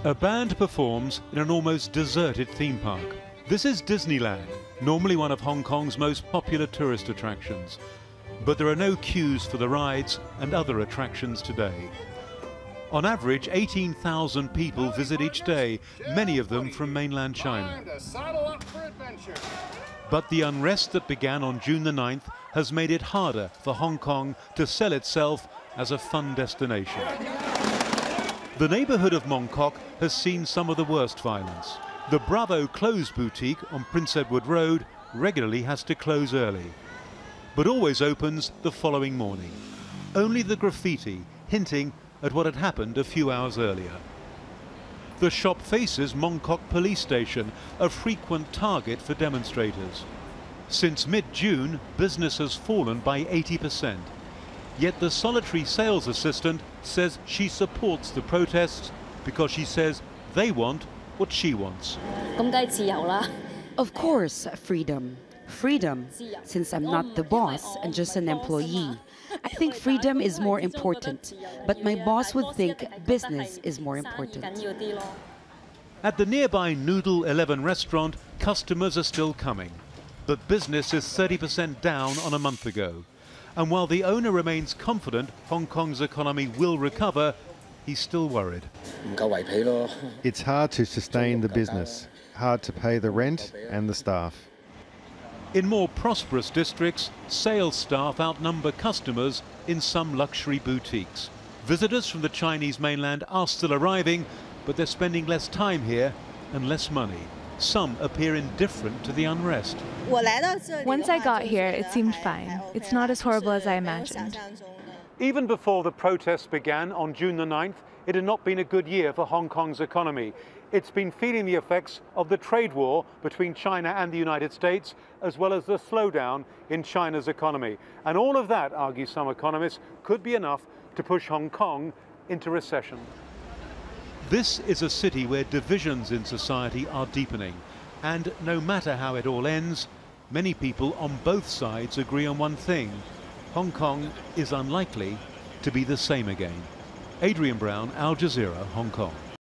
A band performs in an almost deserted theme park. This is Disneyland, normally one of Hong Kong's most popular tourist attractions. But there are no queues for the rides and other attractions today. On average, 18,000 people visit each day, many of them from mainland China. But the unrest that began on June the 9th has made it harder for Hong Kong to sell itself as a fun destination. The neighbourhood of Mong Kok has seen some of the worst violence. The Bravo Clothes Boutique on Prince Edward Road regularly has to close early, but always opens the following morning. Only the graffiti hinting at what had happened a few hours earlier. The shop faces Mong Kok Police Station, a frequent target for demonstrators. Since mid-June, business has fallen by 80%. Yet the solitary sales assistant says she supports the protests because she says they want what she wants. Of course, freedom. Freedom, since I'm not the boss and just an employee. I think freedom is more important, but my boss would think business is more important. At the nearby Noodle 11 restaurant, customers are still coming, but business is 30% down on a month ago. And while the owner remains confident Hong Kong's economy will recover, he's still worried. It's hard to sustain the business, hard to pay the rent and the staff. In more prosperous districts, sales staff outnumber customers in some luxury boutiques. Visitors from the Chinese mainland are still arriving, but they're spending less time here and less money. Some appear indifferent to the unrest. Once I got here, it seemed fine. It's not as horrible as I imagined. Even before the protests began on June the 9th, it had not been a good year for Hong Kong's economy. It's been feeling the effects of the trade war between China and the United States, as well as the slowdown in China's economy. And all of that, argue some economists, could be enough to push Hong Kong into recession. This is a city where divisions in society are deepening. And no matter how it all ends, many people on both sides agree on one thing: Hong Kong is unlikely to be the same again. Adrian Brown, Al Jazeera, Hong Kong.